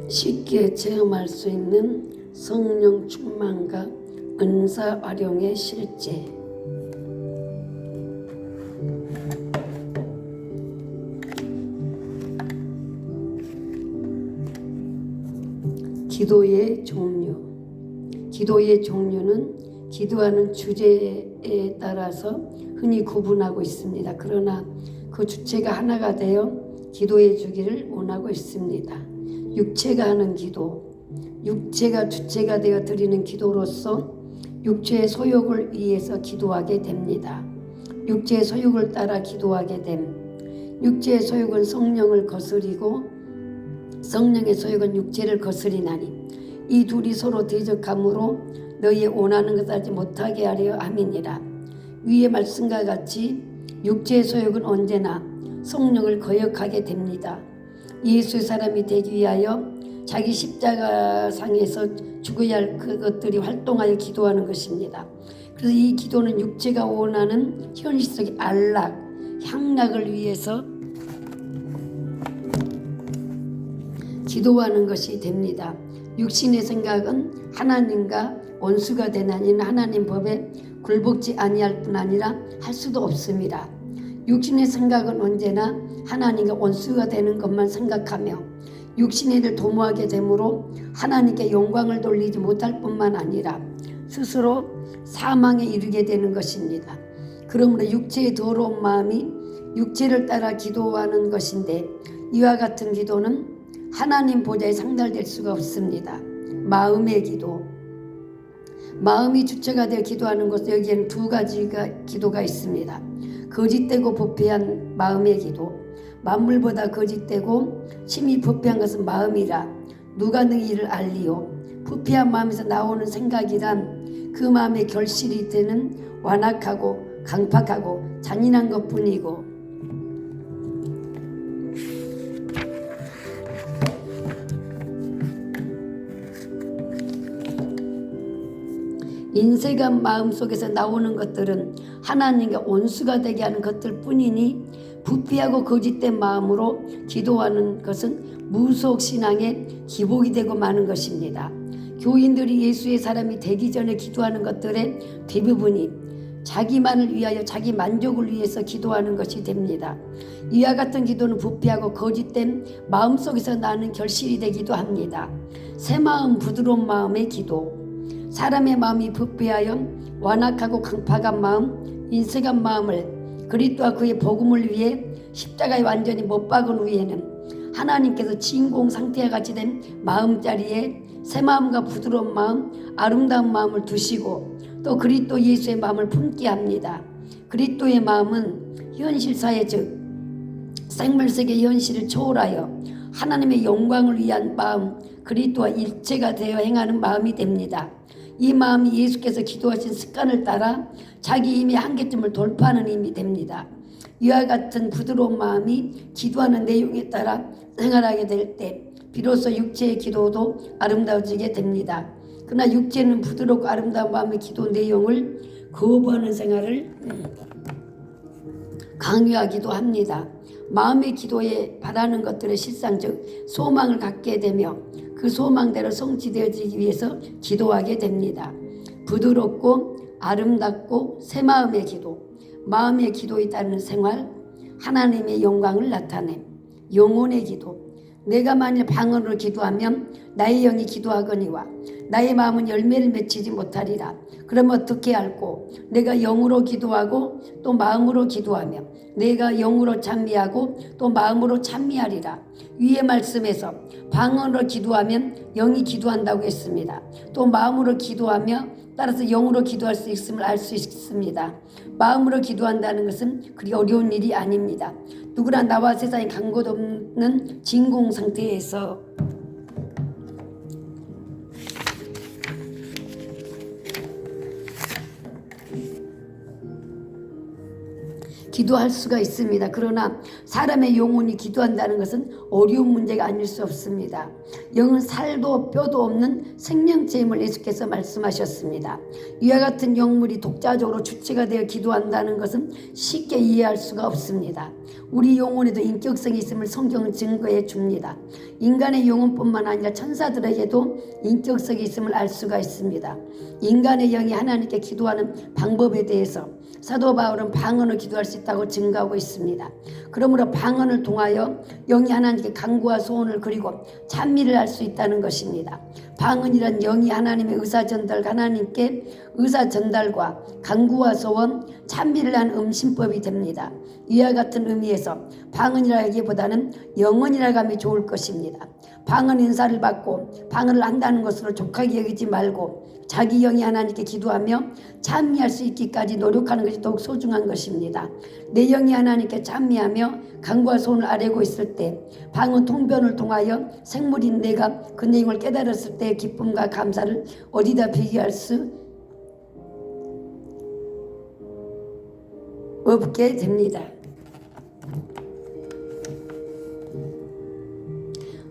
쉽게 체험할 수 있는 성령 충만과 은사 활용의 실제. 기도의 종류. 기도의 종류는 기도하는 주제에 따라서 흔히 구분하고 있습니다. 그러나 그 주체가 하나가 되어 기도해 주기를 원하고 있습니다. 육체가 하는 기도, 육체가 주체가 되어 드리는 기도로서 육체의 소욕을 위해서 기도하게 됩니다. 육체의 소욕을 따라 기도하게 됨. 육체의 소욕은 성령을 거스리고 성령의 소욕은 육체를 거스리나니 이 둘이 서로 대적함으로 너희의 원하는 것을 하지 못하게 하려 함이니라. 위의 말씀과 같이 육체의 소욕은 언제나 성령을 거역하게 됩니다. 예수의 사람이 되기 위하여 자기 십자가상에서 죽어야 할 그것들이 활동하여 기도하는 것입니다. 그래서 이 기도는 육체가 원하는 현실적인 안락, 향락을 위해서 기도하는 것이 됩니다. 육신의 생각은 하나님과 원수가 되나니 하나님 법에 굴복지 아니할 뿐 아니라 할 수도 없습니다. 육신의 생각은 언제나 하나님과 원수가 되는 것만 생각하며 육신의 일을 도모하게 되므로 하나님께 영광을 돌리지 못할 뿐만 아니라 스스로 사망에 이르게 되는 것입니다. 그러므로 육체의 더러운 마음이 육체를 따라 기도하는 것인데 이와 같은 기도는 하나님 보좌에 상달될 수가 없습니다. 마음의 기도. 마음이 주체가 되어 기도하는 것은 여기에는 두 가지가 기도가 있습니다. 거짓되고 부패한 마음의 기도. 만물보다 거짓되고 심히 부패한 것은 마음이라 누가 능히 이를 알리요. 부패한 마음에서 나오는 생각이란 그 마음의 결실이 되는 완악하고 강팍하고 잔인한 것뿐이고 인색한 마음속에서 나오는 것들은 하나님과 원수가 되게 하는 것들 뿐이니 부패하고 거짓된 마음으로 기도하는 것은 무속신앙의 기복이 되고 마는 것입니다. 교인들이 예수의 사람이 되기 전에 기도하는 것들의 대부분이 자기만을 위하여 자기 만족을 위해서 기도하는 것이 됩니다. 이와 같은 기도는 부패하고 거짓된 마음속에서 나는 결실이 되기도 합니다. 새 마음 부드러운 마음의 기도. 사람의 마음이 부패하여 완악하고 강팍한 마음, 인색한 마음을 그리스도와 그의 복음을 위해 십자가에 완전히 못 박은 후에는 하나님께서 진공 상태와 같이 된 마음자리에 새 마음과 부드러운 마음, 아름다운 마음을 두시고 또 그리스도 예수의 마음을 품게 합니다. 그리스도의 마음은 현실사회 즉 생물세계 현실을 초월하여 하나님의 영광을 위한 마음, 그리스도와 일체가 되어 행하는 마음이 됩니다. 이 마음이 예수께서 기도하신 습관을 따라 자기 힘의 한계점을 돌파하는 힘이 됩니다. 이와 같은 부드러운 마음이 기도하는 내용에 따라 생활하게 될 때 비로소 육체의 기도도 아름다워지게 됩니다. 그러나 육체는 부드럽고 아름다운 마음의 기도 내용을 거부하는 생활을 강요하기도 합니다. 마음의 기도에 바라는 것들의 실상 즉 소망을 갖게 되며 그 소망대로 성취되어지기 위해서 기도하게 됩니다. 부드럽고 아름답고 새 마음의 기도, 마음의 기도에 따르는 생활, 하나님의 영광을 나타냄, 영혼의 기도. 내가 만일 방언으로 기도하면 나의 영이 기도하거니와 나의 마음은 열매를 맺히지 못하리라. 그럼 어떻게 할꼬? 내가 영으로 기도하고 또 마음으로 기도하며 내가 영으로 찬미하고 또 마음으로 찬미하리라. 위의 말씀에서 방언으로 기도하면 영이 기도한다고 했습니다. 또 마음으로 기도하며 따라서 영으로 기도할 수 있음을 알 수 있습니다. 마음으로 기도한다는 것은 그리 어려운 일이 아닙니다. 누구나 나와 세상에 간 곳 없는 진공 상태에서 기도할 수가 있습니다. 그러나 사람의 영혼이 기도한다는 것은 어려운 문제가 아닐 수 없습니다. 영은 살도 뼈도 없는 생명체임을 예수께서 말씀하셨습니다. 이와 같은 영물이 독자적으로 주체가 되어 기도한다는 것은 쉽게 이해할 수가 없습니다. 우리 영혼에도 인격성이 있음을 성경은 증거해 줍니다. 인간의 영혼뿐만 아니라 천사들에게도 인격성이 있음을 알 수가 있습니다. 인간의 영이 하나님께 기도하는 방법에 대해서 사도 바울은 방언을 기도할 수 있다고 증거하고 있습니다. 그러므로 방언을 통하여 영이 하나님께 간구와 소원을 그리고 찬미를 할 수 있다는 것입니다. 방언이란 영이 하나님의 의사전달, 하나님께 의사전달과 간구와 소원, 찬미를 한 음신법이 됩니다. 이와 같은 의미에서 방언이라기보다는 영언이라고 하면 좋을 것입니다. 방언 인사를 받고 방언을 한다는 것으로 족하게 여기지 말고 자기 영이 하나님께 기도하며 찬미할 수 있기까지 노력하는 것이 더욱 소중한 것입니다. 내 영이 하나님께 찬미하며 간구와 소원을 아뢰고 있을 때 방언 통변을 통하여 생물인 내가 그 내용을 깨달았을 때의 기쁨과 감사를 어디다 비교할 수 없게 됩니다.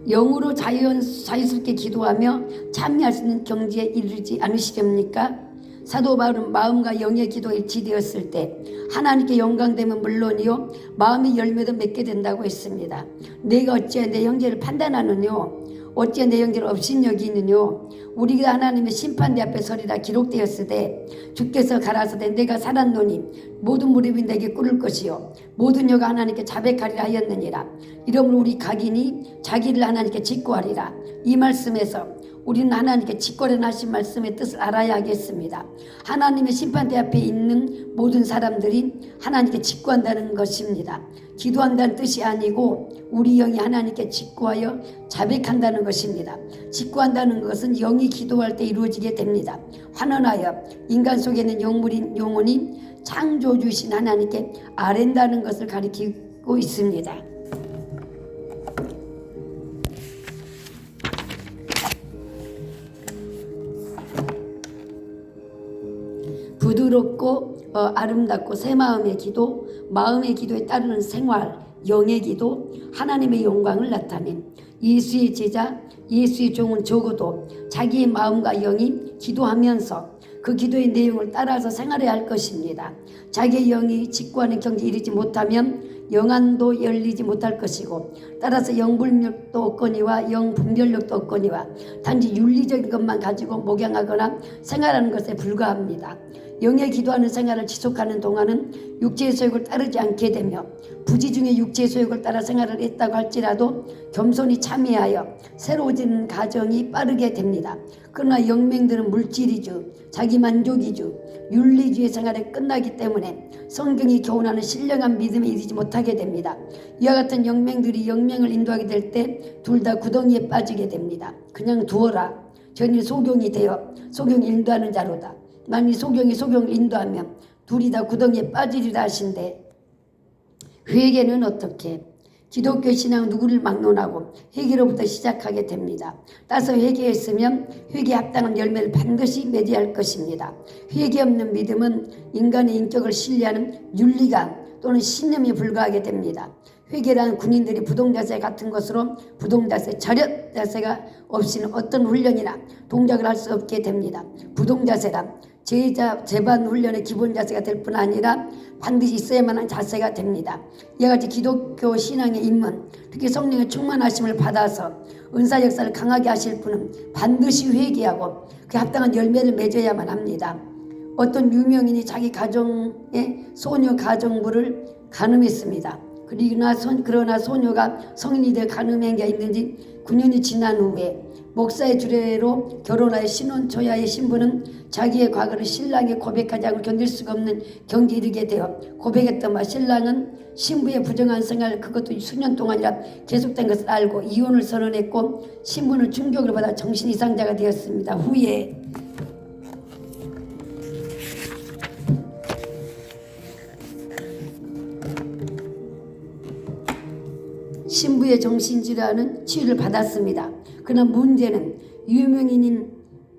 영으로 자유스럽게 기도하며 참여할 수 있는 경지에 이르지 않으시렵니까? 사도 바울은 마음과 영의 기도가 일치되었을 때 하나님께 영광되면 물론이요 마음의 열매도 맺게 된다고 했습니다. 내가 어찌하여 내 형제를 판단하느뇨? 어찌하여 내 형제를 업신여기느뇨? 우리가 하나님의 심판대 앞에 서리라 기록되었으되 주께서 가라사대 내가 살았노니 모든 무릎이 내게 꿇을 것이요 모든 혀가 하나님께 자백하리라 하였느니라. 이러므로 우리 각인이 자기를 하나님께 직고하리라. 이 말씀에서 우리는 하나님께 직거래하신 말씀의 뜻을 알아야 하겠습니다. 하나님의 심판대 앞에 있는 모든 사람들이 하나님께 직구한다는 것입니다. 기도한다는 뜻이 아니고 우리 영이 하나님께 직구하여 자백한다는 것입니다. 직구한다는 것은 영이 기도할 때 이루어지게 됩니다. 환원하여 인간 속에 있는 영혼이 창조주신 하나님께 아랜다는 것을 가리키고 있습니다. 부드럽고 아름답고 새 마음의 기도, 마음의 기도에 따르는 생활, 영의 기도, 하나님의 영광을 나타낸 예수의 제자, 예수의 종은 적어도 자기의 마음과 영이 기도하면서 그 기도의 내용을 따라서 생활해야 할 것입니다. 자기의 영이 직구하는 경지에 이르지 못하면 영안도 열리지 못할 것이고 따라서 영불력도 없거니와 영분별력도 없거니와 단지 윤리적인 것만 가지고 목양하거나 생활하는 것에 불과합니다. 영의 기도하는 생활을 지속하는 동안은 육체의 소욕을 따르지 않게 되며 부지 중에 육체의 소욕을 따라 생활을 했다고 할지라도 겸손히 참여하여 새로워지는 과정이 빠르게 됩니다. 그러나 영맹들은 물질이주, 자기만족이주, 윤리주의 생활에 끝나기 때문에 성경이 교훈하는 신령한 믿음에 이르지 못하게 됩니다. 이와 같은 영맹들이 영맹을 인도하게 될 때 둘 다 구덩이에 빠지게 됩니다. 그냥 두어라. 저는 소경이 되어 소경 인도하는 자로다. 만일 소경이 소경을 인도하면 둘이 다 구덩이에 빠지리라 하신데 회개는 어떻게? 기독교 신앙은 누구를 막론하고 회개로부터 시작하게 됩니다. 따라서 회개했으면 회개에 합당한 열매를 반드시 맺어야 할 것입니다. 회개 없는 믿음은 인간의 인격을 신뢰하는 윤리관 또는 신념에 불과하게 됩니다. 회개란 군인들이 부동자세 같은 것으로 부동자세, 절여자세가 없이는 어떤 훈련이나 동작을 할 수 없게 됩니다. 부동자세란 재반 훈련의 기본 자세가 될 뿐 아니라 반드시 있어야만 한 자세가 됩니다. 이와 같이 기독교 신앙의 입문, 특히 성령의 충만하심을 받아서 은사 역사를 강하게 하실 분은 반드시 회개하고 그 합당한 열매를 맺어야만 합니다. 어떤 유명인이 자기 가정의 소녀 가정부를 간음했습니다. 그러나 소녀가 성인이 되어 간음한 게 있는지 9년이 지난 후에 목사의 주례로 결혼하여 신혼 초야의 신부는 자기의 과거를 신랑에 고백하지 않고 견딜 수가 없는 경지에 이르게 되어 고백했던 바 신랑은 신부의 부정한 생활 그것도 수년 동안이라 계속된 것을 알고 이혼을 선언했고 신부는 충격을 받아 정신 이상자가 되었습니다. 후에 신부의 정신질환은 치유를 받았습니다. 그러나 문제는 유명인인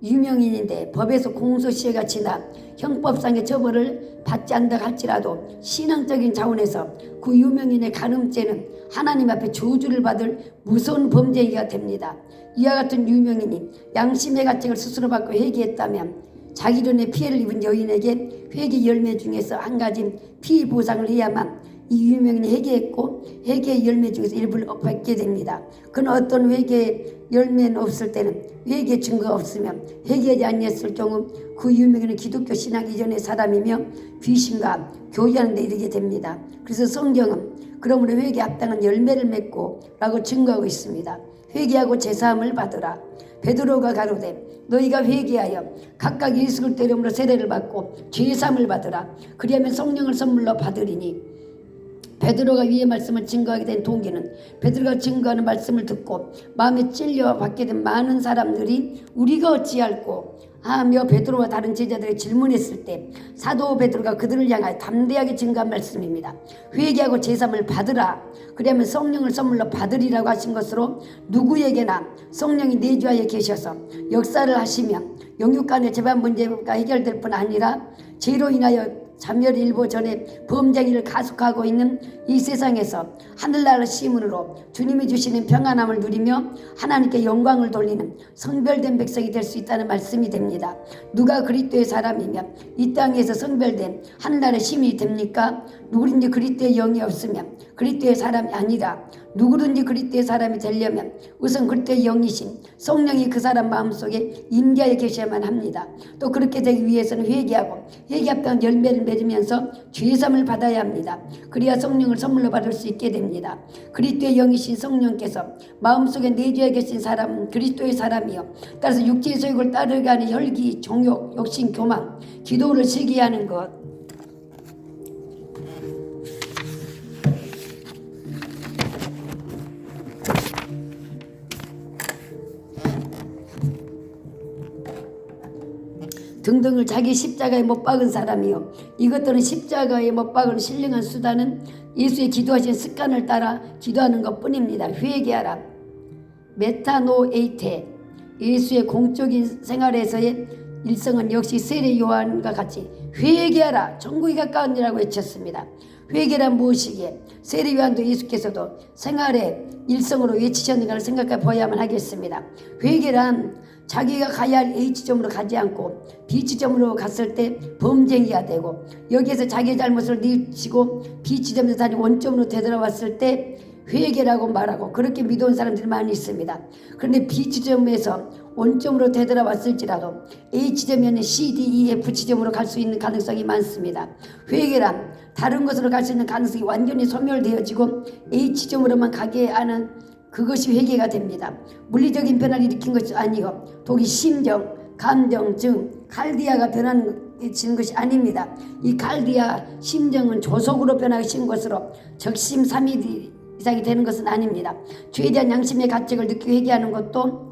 유명인인데 법에서 공소시효가 지나 형법상의 처벌을 받지 않는다 할지라도 신앙적인 차원에서 그 유명인의 간음죄는 하나님 앞에 저주를 받을 무서운 범죄가 됩니다. 이와 같은 유명인이 양심의 가책을 스스로 받고 회개했다면 자기론의 피해를 입은 여인에게 회개 열매 중에서 한 가지 피해 보상을 해야만 이 유명인이 회개했고 회개의 열매 중에서 일부를 받게 됩니다. 그는 어떤 회개의 열매는 없을 때는 회개 증거가 없으면 회개하지 아니했을 경우 그 유명인은 기독교 신앙 이전의 사람이며 귀신과 교제하는 데 이르게 됩니다. 그래서 성경은 그러므로 회개에 합당한 열매를 맺고 라고 증거하고 있습니다. 회개하고 제사함을 받으라. 베드로가 가로되 너희가 회개하여 각각 예수 그리스도의 이름으로 세례를 받고 제사함을 받으라. 그리하면 성령을 선물로 받으리니. 베드로가 위의 말씀을 증거하게 된 동기는 베드로가 증거하는 말씀을 듣고 마음에 찔려 받게 된 많은 사람들이 우리가 어찌할꼬 하며 베드로와 다른 제자들이 질문했을 때 사도 베드로가 그들을 향하여 담대하게 증거한 말씀입니다. 회개하고 제사함을 받으라. 그러면 성령을 선물로 받으리라고 하신 것으로 누구에게나 성령이 내주하여 계셔서 역사를 하시면 영육간의 재반 문제가 해결될 뿐 아니라 죄로 인하여 자멸 일보 전에 범죄를 가속하고 있는 이 세상에서 하늘나라 시문으로 주님이 주시는 평안함을 누리며 하나님께 영광을 돌리는 성별된 백성이 될 수 있다는 말씀이 됩니다. 누가 그리스도의 사람이면 이 땅에서 성별된 하늘나라의 시민이 됩니까? 누구든지 그리스도의 영이 없으면 그리스도의 사람이 아니라 누구든지 그리스도의 사람이 되려면 우선 그리스도의 영이신 성령이 그 사람 마음속에 임재하여 계셔야만 합니다. 또 그렇게 되기 위해서는 회개하고 회개합당한 열매를 맺으면서 죄사함을 받아야 합니다. 그래야 성령을 선물로 받을 수 있게 됩니다. 그리스도의 영이신 성령께서 마음속에 내주하여 계신 사람은 그리스도의 사람이요 따라서 육체의 소욕을 따르게 하는 혈기, 정욕, 욕심, 교만, 기도를 쉬게 하는 것 등등을 자기 십자가에 못 박은 사람이요. 이것들은 십자가에 못 박은 신령한 수단은 예수의 기도하신 습관을 따라 기도하는 것뿐입니다. 회개하라. 메타노에이테. 예수의 공적인 생활에서의 일성은 역시 세례 요한과 같이 회개하라. 천국이 가까우니라고 외쳤습니다. 회개란 무엇이기에 세례 요한도 예수께서도 생활의 일성으로 외치셨는가를 생각해 보아야만 하겠습니다. 회개란 자기가 가야 할 H점으로 가지 않고 B지점으로 갔을 때 범죄가 되고 여기에서 자기의 잘못을 뉘우치고 B지점에서 다시 원점으로 되돌아왔을 때 회개라고 말하고 그렇게 믿어온 사람들이 많이 있습니다. 그런데 B지점에서 원점으로 되돌아왔을지라도 H지점에는 C, D, E, F 지점으로 갈 수 있는 가능성이 많습니다. 회개란 다른 것으로 갈 수 있는 가능성이 완전히 소멸되어지고 H지점으로만 가게 하는 그것이 회개가 됩니다. 물리적인 변화를 일으킨 것이 아니고 독이 심정, 감정, 즉 칼디아가 변하는 것이 아닙니다. 이 칼디아 심정은 조속으로 변하신 것으로 적심 3일 이상이 되는 것은 아닙니다. 죄에 대한 양심의 가책을 느끼고 회개하는 것도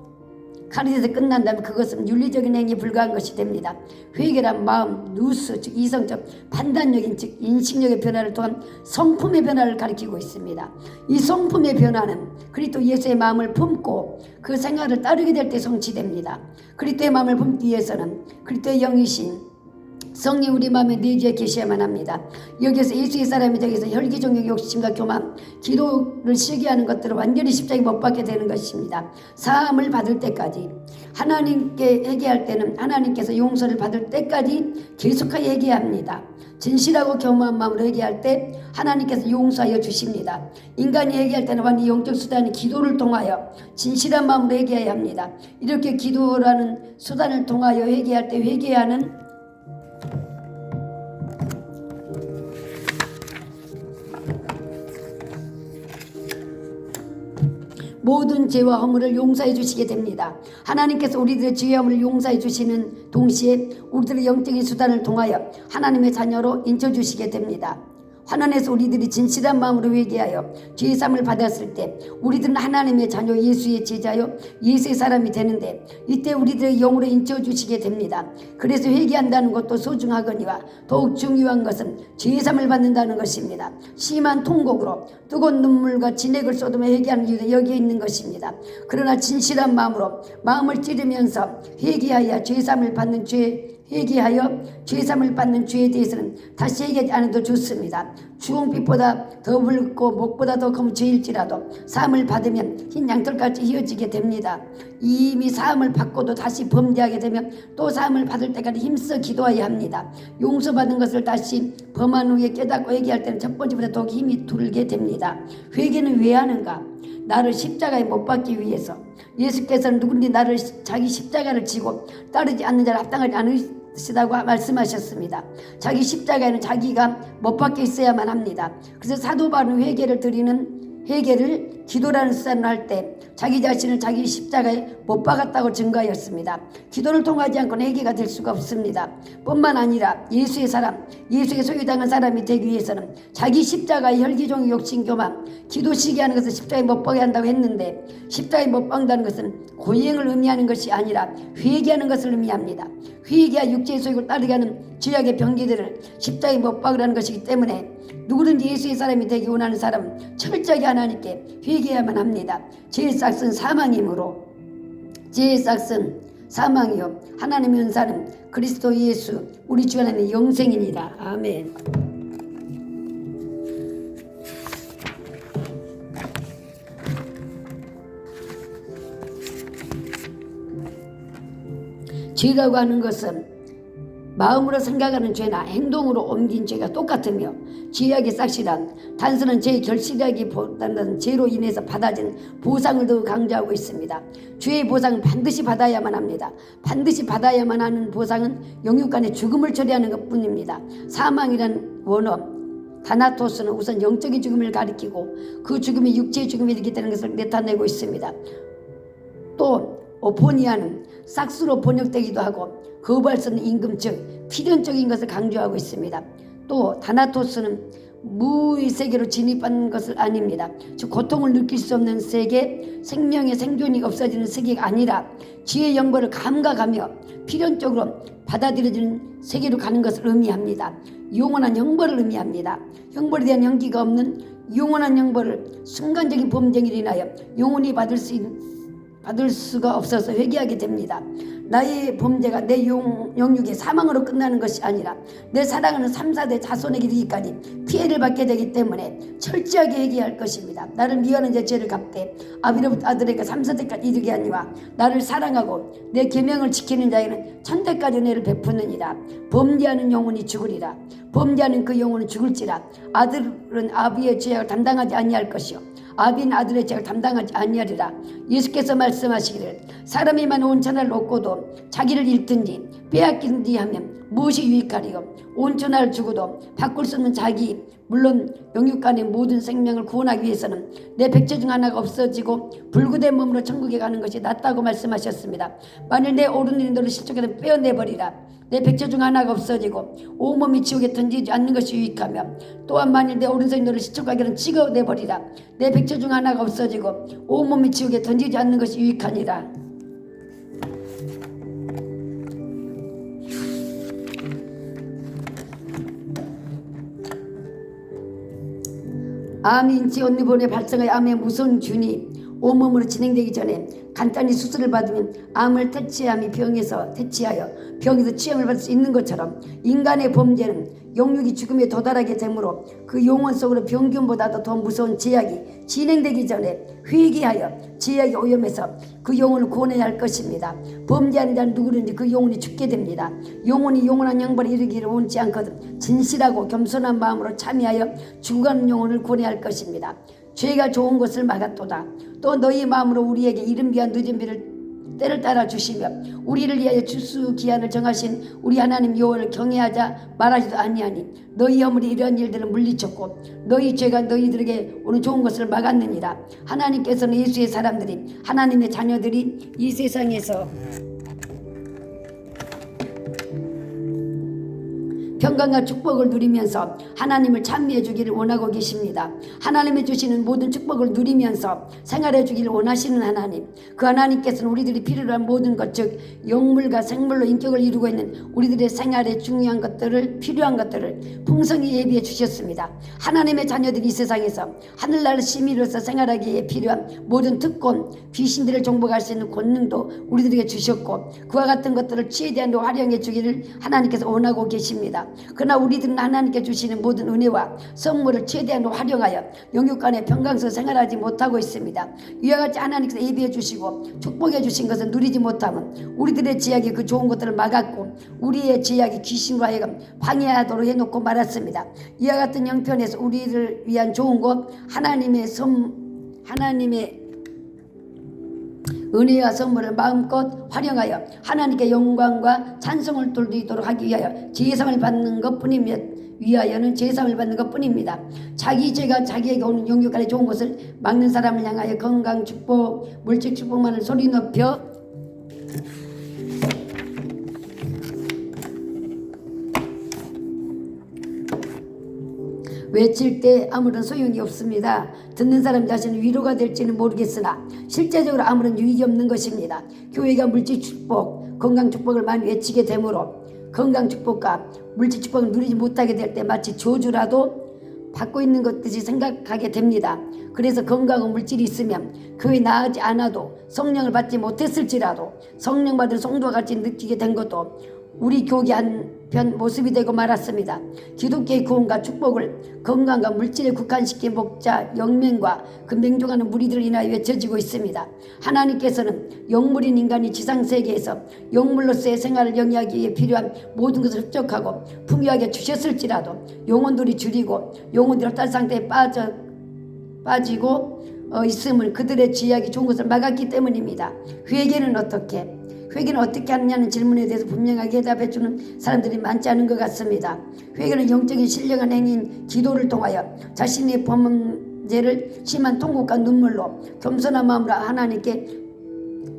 칼디아에서 끝난다면 그것은 윤리적인 행위에 불과한 것이 됩니다. 회개란 마음, 누스, 즉 이성적, 판단력인 즉 인식력의 변화를 통한 성품의 변화를 가리키고 있습니다. 이 성품의 변화는 그리스도 예수의 마음을 품고 그 생활을 따르게 될 때 성취됩니다. 그리스도의 마음을 품기 위해서는 그리스도의 영이신 성령 우리 마음에 내주해 계셔야만 합니다. 여기에서 예수의 사람이 되기 위해서 혈기, 정욕, 욕심과 교만, 기도를 쉬게 하는 것들을 완전히 십자가에 못 박게 되는 것입니다. 사함을 받을 때까지 하나님께 회개할 때는 하나님께서 용서를 받을 때까지 계속하여 회개합니다. 진실하고 겸허한 마음으로 회개할 때 하나님께서 용서하여 주십니다. 인간이 회개할 때는 완전히 영적 수단인 기도를 통하여 진실한 마음으로 회개해야 합니다. 이렇게 기도라는 수단을 통하여 회개할 때 회개하는 모든 죄와 허물을 용서해 주시게 됩니다. 하나님께서 우리들의 죄와 허물을 용서해 주시는 동시에 우리들의 영적인 수단을 통하여 하나님의 자녀로 인쳐주시게 됩니다. 환난에서 우리들이 진실한 마음으로 회개하여 죄 사함을 받았을 때 우리들은 하나님의 자녀 예수의 제자요 예수의 사람이 되는데 이때 우리들의 영으로 인쳐 주시게 됩니다. 그래서 회개한다는 것도 소중하거니와 더욱 중요한 것은 죄 사함을 받는다는 것입니다. 심한 통곡으로 뜨거운 눈물과 진액을 쏟으며 회개하는 이유도 여기에 있는 것입니다. 그러나 진실한 마음으로 마음을 찌르면서 회개하여 죄 사함을 받는 회개하여 죄사함을 받는 죄에 대해서는 다시 얘기하지 않아도 좋습니다. 주홍빛보다 더 붉고 목보다 더 검은 죄일지라도 사함을 받으면 흰 양털같이 휘어지게 됩니다. 이미 사함을 받고도 다시 범죄하게 되면 또 사함을 받을 때까지 힘써 기도해야 합니다. 용서받은 것을 다시 범한 후에 깨닫고 회개할 때는 첫 번째보다 더욱 힘이 들게 됩니다. 회개는 왜 하는가? 나를 십자가에 못 박기 위해서. 예수께서는 누구든지 나를 자기 십자가를 지고 따르지 않는 자를 합당하지 않으시다고 말씀하셨습니다. 자기 십자가에는 자기가 못 박혀 있어야만 합니다. 그래서 사도 바울은 회개를 기도라는 수단을 할 때 자기 자신을 자기 십자가에 못 박았다고 증거하였습니다. 기도를 통하지 않고는 회개가 될 수가 없습니다. 뿐만 아니라 예수의 사람, 예수의 소유당한 사람이 되기 위해서는 자기 십자가의 혈기종의 욕심 교만, 기도 시기하는 것을 십자가에 못 박게 한다고 했는데 십자가에 못 박는다는 것은 고행을 의미하는 것이 아니라 회개하는 것을 의미합니다. 회개와 육체의 소욕을 따르게 하는 죄악의 병기들을 십자가에 못 박으라는 것이기 때문에 누구든지 예수의 사람이 되기 원하는 사람은 철저하게 하나님께 회개해야만 합니다. 죄의 싹은 사망이므로 죄의 싹은 사망이요 하나님의 은사는 그리스도 예수 우리 주 하나님의 영생이니라. 아멘. 죄라고 하는 것은 마음으로 생각하는 죄나 행동으로 옮긴 죄가 똑같으며 죄악의 싹실한 단순한 죄의 결실하기보다는 죄로 인해서 받아진 보상을 더 강조하고 있습니다. 죄의 보상은 반드시 받아야만 합니다. 반드시 받아야만 하는 보상은 영육간의 죽음을 처리하는 것뿐입니다. 사망이란 원어 다나토스는 우선 영적인 죽음을 가리키고 그 죽음이 육체의 죽음이 이렇게 되는 것을 나타내고 있습니다. 또 오포니아는 싹수로 번역되기도 하고 거부할 수 없는 임금 즉 필연적인 것을 강조하고 있습니다. 또 다나토스는 무의 세계로 진입한 것을 아닙니다. 즉 고통을 느낄 수 없는 세계, 생명의 생존이 없어지는 세계가 아니라 지혜의 영벌을 감각하며 필연적으로 받아들여지는 세계로 가는 것을 의미합니다. 영원한 형벌을 의미합니다. 형벌에 대한 연기가 없는 영원한 형벌을 순간적인 범죄를 인하여 영원히 받을 수가 없어서 회개하게 됩니다. 나의 범죄가 내 영육의 사망으로 끝나는 것이 아니라 내 사랑하는 3, 4대 자손에게 이르기까지 피해를 받게 되기 때문에 철저하게 회개할 것입니다. 나를 미워하는 자 죄를 갚되 아비로부터 아들에게 3, 4대까지 이르게 하니와 나를 사랑하고 내 계명을 지키는 자에게는 천대까지 은혜를 베푸느니라. 범죄하는 영혼이 죽으리라. 범죄하는 그 영혼은 죽을지라. 아들은 아비의 죄악을 담당하지 아니할 것이요 아비는 아들의 죄를 담당하지 아니하리라. 예수께서 말씀하시기를 사람이만 온천을 얻고도 자기를 잃든지 빼앗긴지 하면 무엇이 유익하리요. 온천을 주고도 바꿀 수 없는 자기 물론 영육간의 모든 생명을 구원하기 위해서는 내 백체 중 하나가 없어지고 불구된 몸으로 천국에 가는 것이 낫다고 말씀하셨습니다. 만일 내 오른손이 너를 실족해서 빼어내버리라. 내 백체 중 하나가 없어지고 온몸이 지옥에 던지지 않는 것이 유익하며 또한 만일 내 오른손이 너를 시촉하기는 찍어내버리라. 내 백체 중 하나가 없어지고 온몸이 지옥에 던지지 않는 것이 유익하니라. 암이 인체 온누본의 발생의 암의 무서운 균이 온몸으로 진행되기 전에 간단히 수술을 받으면 암을 퇴치함이 병에서 치유을 받을 수 있는 것처럼 인간의 범죄는 영육이 죽음에 도달하게 되므로 그 영혼 속으로 병균보다도 더 무서운 제약이 진행되기 전에 회개하여 제약이 오염해서 그 영혼을 구원해야 할 것입니다. 범죄하는 자는 누구든지 그 영혼이 죽게 됩니다. 영혼이 영원한 형벌에 이르기를 원치 않거든 진실하고 겸손한 마음으로 참여하여 죽어가는 영혼을 구원해야 할 것입니다. 죄가 좋은 것을 막았도다. 또 너희 마음으로 우리에게 이른 비와 늦은 비를 때를 따라 주시며 우리를 위하여 추수 기한을 정하신 우리 하나님 여호와를 경외하자 말하지도 아니하니 너희 허물이 이러한 일들을 물리쳤고 너희 죄가 너희들에게 오는 좋은 것을 막았느니라. 하나님께서는 예수의 사람들이 하나님의 자녀들이 이 세상에서 평강과 축복을 누리면서 하나님을 찬미해 주기를 원하고 계십니다. 하나님이 주시는 모든 축복을 누리면서 생활해 주기를 원하시는 하나님, 그 하나님께서는 우리들이 필요로 한 모든 것, 즉 영물과 생물로 인격을 이루고 있는 우리들의 생활에 중요한 것들을, 필요한 것들을 풍성히 예비해 주셨습니다. 하나님의 자녀들이 이 세상에서 하늘나라 시민으로서 생활하기에 필요한 모든 특권, 귀신들을 정복할 수 있는 권능도 우리들에게 주셨고, 그와 같은 것들을 최대한으로 활용해 주기를 하나님께서 원하고 계십니다. 그러나 우리들은 하나님께 주시는 모든 은혜와 선물을 최대한으로 활용하여 영육 간의 평강서 생활하지 못하고 있습니다. 이와 같이 하나님께서 예비해 주시고 축복해 주신 것을 누리지 못하면 우리들의 지약이 그 좋은 것들을 막았고, 우리의 지약이 귀신과 하여금 방해하도록 해놓고 말았습니다. 이와 같은 형편에서 우리를 위한 좋은 것, 하나님의 은혜와 선물을 마음껏 활용하여 하나님께 영광과 찬송을 돌리도록 하기 위하여 제사를 받는 것뿐이며, 위하여는 제사를 받는 것뿐입니다. 자기 죄가 자기에게 오는 영육간의 좋은 것을 막는 사람을 향하여 건강 축복, 물질 축복만을 소리 높여 외칠 때 아무런 소용이 없습니다. 듣는 사람 자신은 위로가 될지는 모르겠으나 실제적으로 아무런 유익이 없는 것입니다. 교회가 물질 축복, 건강 축복을 많이 외치게 되므로 건강 축복과 물질 축복을 누리지 못하게 될 때 마치 저주라도 받고 있는 것 듯이 생각하게 됩니다. 그래서 건강과 물질이 있으면 교회 나가지 않아도, 성령을 받지 못했을지라도 성령 받은 성도와 같이 느끼게 된 것도 우리 교계 한편 모습이 되고 말았습니다. 기독교의 구원과 축복을 건강과 물질에 국한시킨 목자 영맹과 그 맹종하는 무리들을 인하여 외쳐지고 있습니다. 하나님께서는 영물인 인간이 지상세계에서 영물로서의 생활을 영위하기 위해 필요한 모든 것을 흡족하고 풍요하게 주셨을지라도 영혼들이 줄이고 영혼들이 헛된 상태에 빠지고 있음을 그들의 지약이 좋은 것을 막았기 때문입니다. 회개는 어떻게? 회개는 어떻게 하느냐는 질문에 대해서 분명하게 대답해주는 사람들이 많지 않은 것 같습니다. 회개는 영적인 신령한 행위인 기도를 통하여 자신의 범죄를 심한 통곡과 눈물로 겸손한 마음으로 하나님께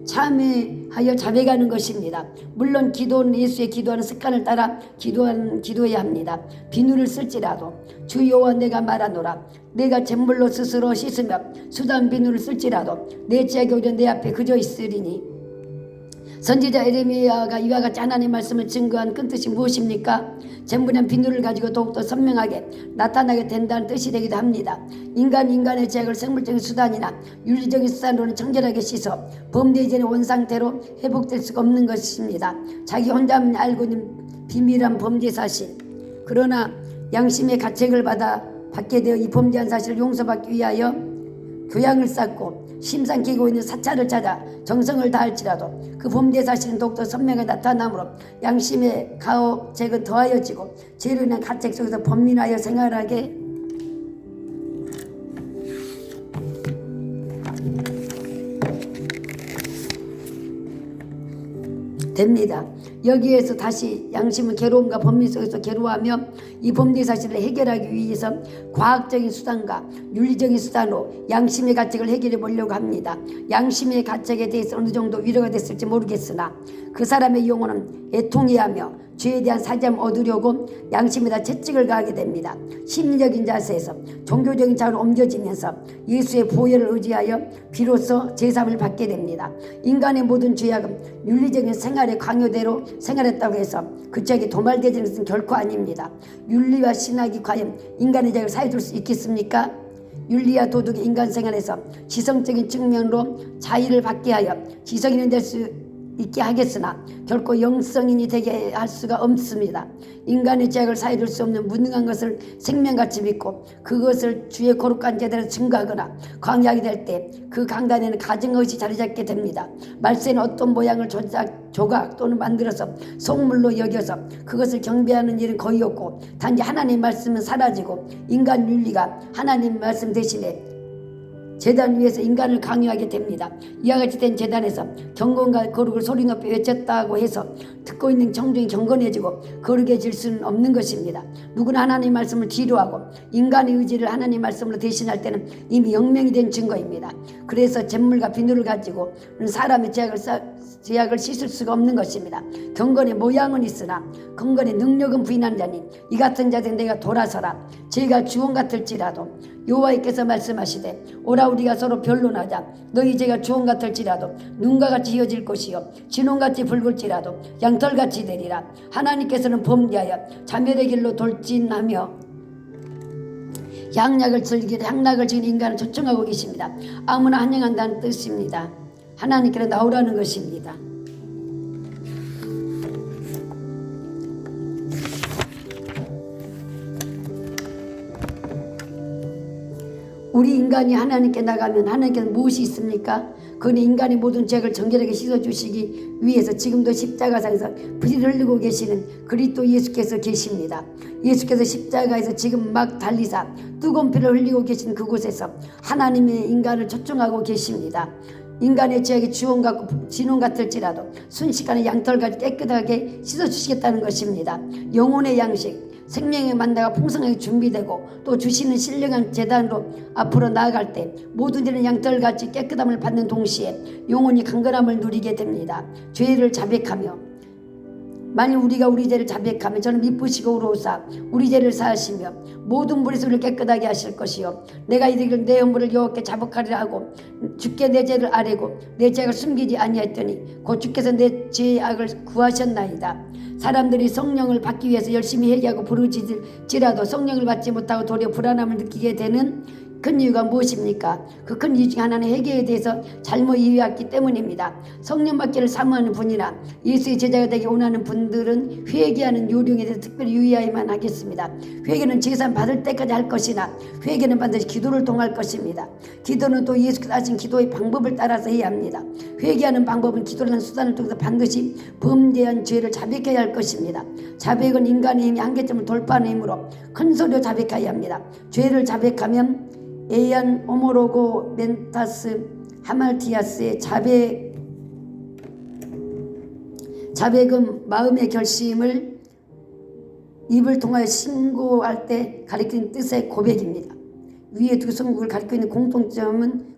참회하여 자백하는 것입니다. 물론 기도는 예수의 기도하는 습관을 따라 기도해야 합니다. 비누를 쓸지라도 주 여호와 내가 말하노라, 내가 잿물로 스스로 씻으며 수단 비누를 쓸지라도 내 지약이 오히려 내 앞에 그저 있으리니. 선지자 예레미야가 이와 같이 하나님의 말씀을 증거한 큰 뜻이 무엇입니까? 잿물이란 비누를 가지고 더욱더 선명하게 나타나게 된다는 뜻이 되기도 합니다. 인간의 죄악을 생물적인 수단이나 윤리적인 수단으로는 청결하게 씻어 범죄 이전의 원상태로 회복될 수가 없는 것입니다. 자기 혼자만 알고 있는 비밀한 범죄 사실, 그러나 양심의 가책을 받게 되어 이 범죄한 사실을 용서받기 위하여 교양을 쌓고 심상키고 있는 사찰을 찾아 정성을 다할지라도 그 범죄 사실은 더욱더 선명하게 나타나므로 양심의 가책은 더하여지고 죄로 인한 가책 속에서 번민하여 생활하게 됩니다. 여기에서 다시 양심은 괴로움과 번민 속에서 괴로워하며 이 범죄 사실을 해결하기 위해서 과학적인 수단과 윤리적인 수단으로 양심의 가책을 해결해 보려고 합니다. 양심의 가책에 대해서 어느 정도 위로가 됐을지 모르겠으나 그 사람의 영혼은 애통해하며 죄에 대한 사죄함을 얻으려고 양심에다 채찍을 가하게 됩니다. 심리적인 자세에서 종교적인 자로 옮겨지면서 예수의 보혈을 의지하여 비로소 제사함을 받게 됩니다. 인간의 모든 죄악은 윤리적인 생활의 강요대로 생활했다고 해서 그 죄악이 도말되지는 것은 결코 아닙니다. 윤리와 신학이 과연 인간의 죄악을 사해줄 수 있겠습니까? 윤리와 도덕이 인간 생활에서 지성적인 측면으로 자유를 받게 하여 지성인이 될 수 있게 하겠으나 결코 영성인이 되게 할 수가 없습니다. 인간의 죄악을 사해줄 수 없는 무능한 것을 생명같이 믿고 그것을 주의 거룩한 제대로 증거하거나 강의하게 될 때 그 강단에는 가증의식이 자리 잡게 됩니다. 말세는 어떤 모양을 조각 또는 만들어서 속물로 여겨서 그것을 경배하는 일은 거의 없고 단지 하나님의 말씀은 사라지고 인간 윤리가 하나님 말씀 대신에 제단 위에서 인간을 강요하게 됩니다. 이와 같이 된 제단에서 경건과 거룩을 소리 높이 외쳤다고 해서 듣고 있는 청중이 경건해지고 거룩해질 수는 없는 것입니다. 누구나 하나님의 말씀을 뒤로하고 인간의 의지를 하나님의 말씀으로 대신할 때는 이미 영명이 된 증거입니다. 그래서 잿물과 비누를 가지고 사람의 죄악을 씻을 수가 없는 것입니다. 경건의 모양은 있으나 경건의 능력은 부인한 자니 이 같은 자들 내가 돌아서라. 죄가 주홍 같을지라도 여호와께서 말씀하시되 오라 우리가 서로 변론하자. 너희 죄가 주홍 같을지라도 눈과 같이 휘어질 것이요 진홍같이 붉을지라도 양털같이 되리라. 하나님께서는 범죄하여 자멸의 길로 돌진하며 향락을 즐기는 인간을 초청하고 계십니다. 아무나 환영한다는 뜻입니다. 하나님께로 나오라는 것입니다. 우리 인간이 하나님께 나가면 하나님께서 무엇이 있습니까? 그는 인간의 모든 죄를 정결하게 씻어주시기 위해서 지금도 십자가상에서 피를 흘리고 계시는 그리스도 예수께서 계십니다. 예수께서 십자가에서 지금 막 달리사 뜨거운 피를 흘리고 계신 그곳에서 하나님의 인간을 초청하고 계십니다. 인간의 죄악이 주홍 같고 진홍 같을지라도 순식간에 양털같이 깨끗하게 씻어주시겠다는 것입니다. 영혼의 양식 생명의 만나가 풍성하게 준비되고 또 주시는 신령한 제단으로 앞으로 나아갈 때 모든 일은 양털같이 깨끗함을 받는 동시에 영혼이 강건함을 누리게 됩니다. 죄를 자백하며 만일 우리가 우리 죄를 자백하면 저는 미쁘시고 의로우사 우리 죄를 사하시며 모든 무리에서 우리를 깨끗하게 하실 것이요 내가 이들을 내 허물을 여호와께 자복하리라 하고 주께 내 죄를 아뢰고 내 죄악을 숨기지 아니하였더니 곧 주께서 내 죄악을 구하셨나이다. 사람들이 성령을 받기 위해서 열심히 회개하고 부르짖을지라도 성령을 받지 못하고 도리어 불안함을 느끼게 되는 큰 이유가 무엇입니까? 그 큰 이유 중 하나는 회개에 대해서 잘못 이해했기 때문입니다. 성령 받기를 사모하는 분이나 예수의 제자가 되기 원하는 분들은 회개하는 요령에 대해서 특별히 유의해야만 하겠습니다. 회개는 제사 받을 때까지 할 것이나 회개는 반드시 기도를 통할 것입니다. 기도는 또 예수께서 하신 기도의 방법을 따라서 해야 합니다. 회개하는 방법은 기도라는 수단을 통해서 반드시 범죄한 죄를 자백해야 할 것입니다. 자백은 인간의 힘이 한계점을 돌파하는 힘으로 큰 소리로 자백해야 합니다. 죄를 자백하면 에이안 오모로고 멘타스 하말티아스의 자백은 마음의 결심을 입을 통하여 신고할 때 가리키는 뜻의 고백입니다. 위에 두 성국을 가리키고 있는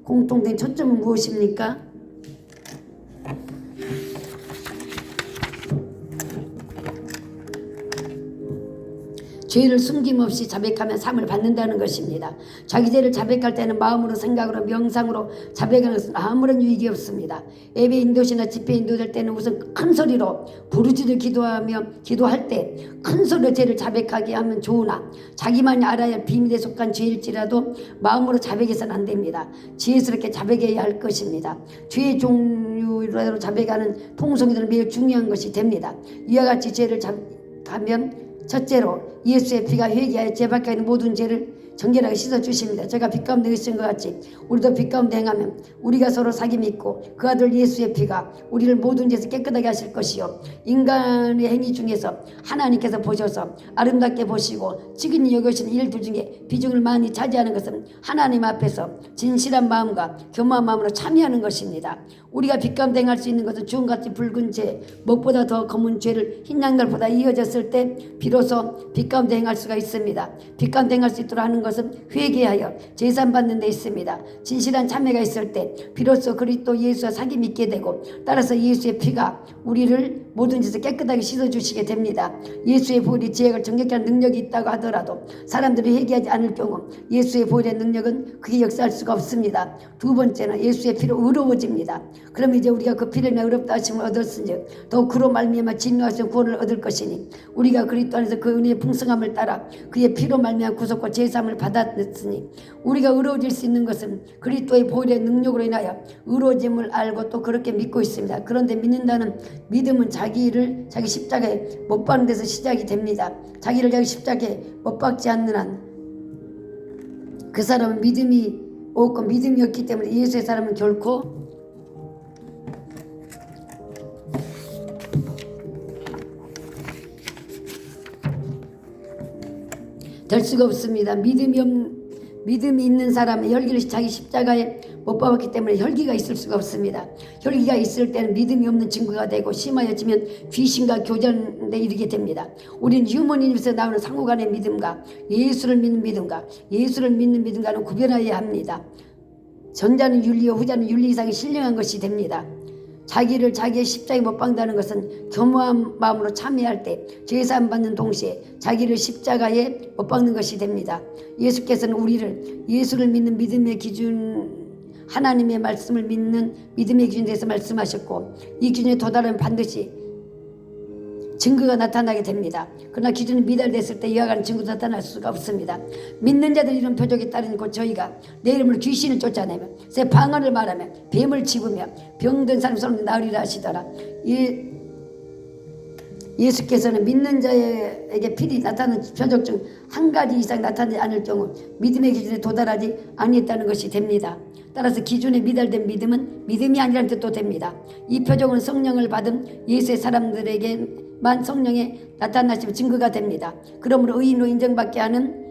공통된 초점은 무엇입니까? 죄를 숨김없이 자백하면 상을 받는다는 것입니다. 자기 죄를 자백할 때는 마음으로 생각으로 명상으로 자백하는 것은 아무런 유익이 없습니다. 예배 인도시나 집회 인도될 때는 우선 큰 소리로 부르짖어 기도할 때 큰 소리로 죄를 자백하게 하면 좋으나 자기만이 알아야 할 비밀에 속한 죄일지라도 마음으로 자백해서는 안 됩니다. 지혜스럽게 자백해야 할 것입니다. 죄의 종류로 자백하는 통성이들은 매우 중요한 것이 됩니다. 이와 같이 죄를 자백하면 첫째로 예수의 피가 회개하여 죄 밖에 있는 모든 죄를 정결하게 씻어주십니다. 제가 빛 가운데 계신 것 같이 우리도 빛 가운데 행하면 우리가 서로 사귐이 있고 그 아들 예수의 피가 우리를 모든 죄에서 깨끗하게 하실 것이요 인간의 행위 중에서 하나님께서 보셔서 아름답게 보시고 지근히 여기시는 일들 중에 비중을 많이 차지하는 것은 하나님 앞에서 진실한 마음과 겸허한 마음으로 참여하는 것입니다. 우리가 빛 가운데 행할 수 있는 것은 주홍같이 붉은 죄, 무엇보다 더 검은 죄를 흰 양털보다 이어졌을 때 비로소 빛 가운데 행할 수가 있습니다. 빛 가운데 행할 수 있도록 하는 것은 회개하여 제산 받는 데 있습니다. 진실한 참회가 있을 때 비로소 그리스도 예수와 사귐이 있게 되고 따라서 예수의 피가 우리를 모든 짓을 깨끗하게 씻어주시게 됩니다. 예수의 보혈이 죄악을 정결케 하는 능력이 있다고 하더라도 사람들이 회개하지 않을 경우 예수의 보혈의 능력은 그게 역사할 수가 없습니다. 두 번째는 예수의 피로 의로워집니다. 그럼 이제 우리가 그 피를 내 의롭다 하심을 얻었은즉 더욱 그로 말미암아 진노하신 구원을 얻을 것이니 우리가 그리스도 안에서 그 은혜의 풍성함을 따라 그의 피로 말미암아 구속과 제사함을 받았으니 우리가 의로워질 수 있는 것은 그리스도의 보혈의 능력으로 인하여 의로워짐을 알고 또 그렇게 믿고 있습니다. 그런데 믿는다는 믿음은 자기 십자가에 못 박는 데서 시작이 됩니다. 자기를 자기 십자가에 못 박지 않는 한 그 사람은 믿음이 없고 믿음이 없기 때문에 예수의 사람은 결코 될 수가 없습니다. 믿음이 있는 사람은 혈기를 자기 십자가에 못 박았기 때문에 혈기가 있을 수가 없습니다. 혈기가 있을 때는 믿음이 없는 증거가 되고 심하여지면 귀신과 교전에 이르게 됩니다. 우리는 유머니에서 나오는 상호간의 믿음과 예수를 믿는 믿음과는 구별해야 합니다. 전자는 윤리요 후자는 윤리 이상의 신령한 것이 됩니다. 자기를 자기의 십자가에 못 박는다는 것은 겸허한 마음으로 참여할 때 죄사함 받는 동시에 자기를 십자가에 못 박는 것이 됩니다. 예수께서는 우리를 예수를 믿는 믿음의 기준, 하나님의 말씀을 믿는 믿음의 기준에 대해서 말씀하셨고, 이 기준에 도달하면 반드시 증거가 나타나게 됩니다. 그러나 기준이 미달됐을 때 이와 같은 증거가 나타날 수가 없습니다. 믿는 자들 이런 표적에 따르는 곧 저희가 내 이름으로 귀신을 쫓아내며 새 방언을 말하며 뱀을 집으며 병든 사람 손을 나으리라 하시더라. 예수께서는 믿는 자에게 필히 나타나는 표적 중 한 가지 이상 나타나지 않을 경우 믿음의 기준에 도달하지 아니했다는 것이 됩니다. 따라서 기준에 미달된 믿음은 믿음이 아니라는 뜻도 됩니다. 이 표적은 성령을 받은 예수의 사람들에게만 성령의 나타나심 증거가 됩니다. 그러므로 의인으로 인정받게 하는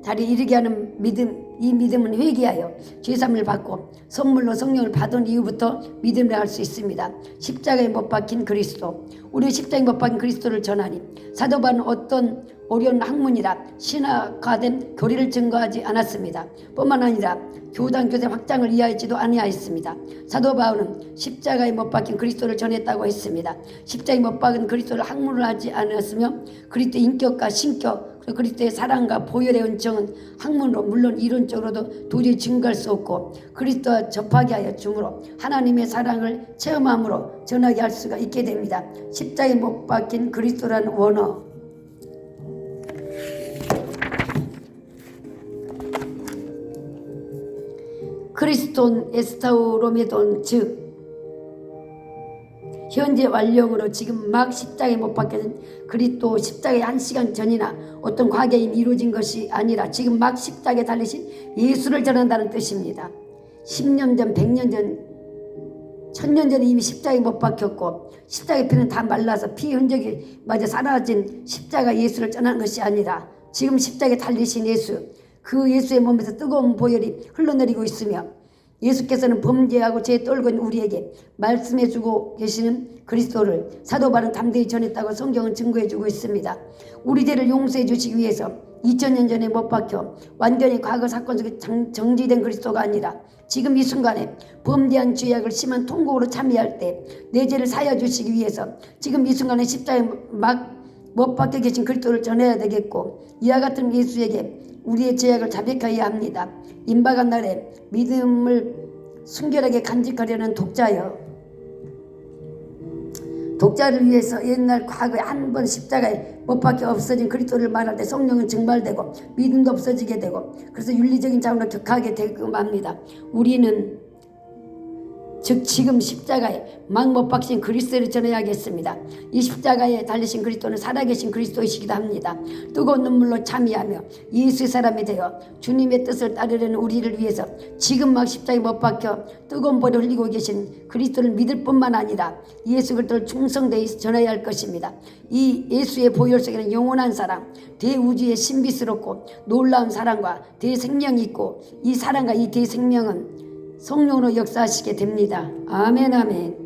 달이 이르게 하는 믿음, 이 믿음은 회개하여 죄사함을 받고 선물로 성령을 받은 이후부터 믿음을 할 수 있습니다. 십자가에 못 박힌 그리스도, 우리 십자가에 못 박힌 그리스도를 전하니 사도 바울은 어떤 어려운 학문이라 신학화된 교리를 증거하지 않았습니다. 뿐만 아니라 교단 교세 확장을 이해하지도 아니하였습니다. 사도 바울은 십자가에 못 박힌 그리스도를 전했다고 했습니다. 십자가에 못 박은 그리스도를 학문을 하지 않았으며 그리스도의 인격과 신격, 그리스도의 사랑과 보혈의 은총은 학문으로 물론 이론적으로도 도저히 증거할 수 없고 그리스도와 접하게 하여 주므로 하나님의 사랑을 체험함으로 전하게 할 수가 있게 됩니다. 십자가에 못 박힌 그리스도라는 원어, 크리스톤 에스타우로메돈, 즉 현재 완령으로 지금 막 십자가에 못 박혀진 그리스도, 십자가의 1시간 전이나 어떤 과거에 이루어진 것이 아니라 지금 막 십자가에 달리신 예수를 전한다는 뜻입니다. 10년 전, 100년 전, 1000년 전에 이미 십자가에 못 박혔고 십자가의 피는 다 말라서 피 흔적이 마저 사라진 십자가 예수를 전하는 것이 아니라 지금 십자가에 달리신 예수, 그 예수의 몸에서 뜨거운 보혈이 흘러내리고 있으며 예수께서는 범죄하고 죄에 떨고 있는 우리에게 말씀해주고 계시는 그리스도를 사도 바울은 담대히 전했다고 성경은 증거해주고 있습니다. 우리 죄를 용서해 주시기 위해서 2000년 전에 못 박혀 완전히 과거 사건 속에 정지된 그리스도가 아니라 지금 이 순간에 범죄한 죄악을 심한 통곡으로 참여할 때 내 죄를 사하여 주시기 위해서 지금 이 순간에 십자가에 막 못 박혀 계신 그리스도를 전해야 되겠고, 이와 같은 예수에게 우리의 죄악을 자백하여야 합니다. 임박한 날에 믿음을 순결하게 간직하려는 독자를 위해서 옛날 과거에 한 번 십자가에 못 박혀 없어진 그리스도를 말할 때 성령은 증발되고 믿음도 없어지게 되고 그래서 윤리적인 차원으로 격하게 되고 맙니다. 우리는 즉 지금 십자가에 막 못 박힌 그리스도를 전해야겠습니다. 이 십자가에 달리신 그리스도는 살아계신 그리스도이시기도 합니다. 뜨거운 눈물로 참여하며 예수의 사람이 되어 주님의 뜻을 따르려는 우리를 위해서 지금 막 십자가에 못 박혀 뜨거운 보혈을 흘리고 계신 그리스도를 믿을 뿐만 아니라 예수 그리스도를 충성되이 전해야 할 것입니다. 이 예수의 보혈 속에는 영원한 사랑, 대우주의 신비스럽고 놀라운 사랑과 대생명이 있고 이 사랑과 이 대생명은 성령으로 역사하시게 됩니다. 아멘, 아멘.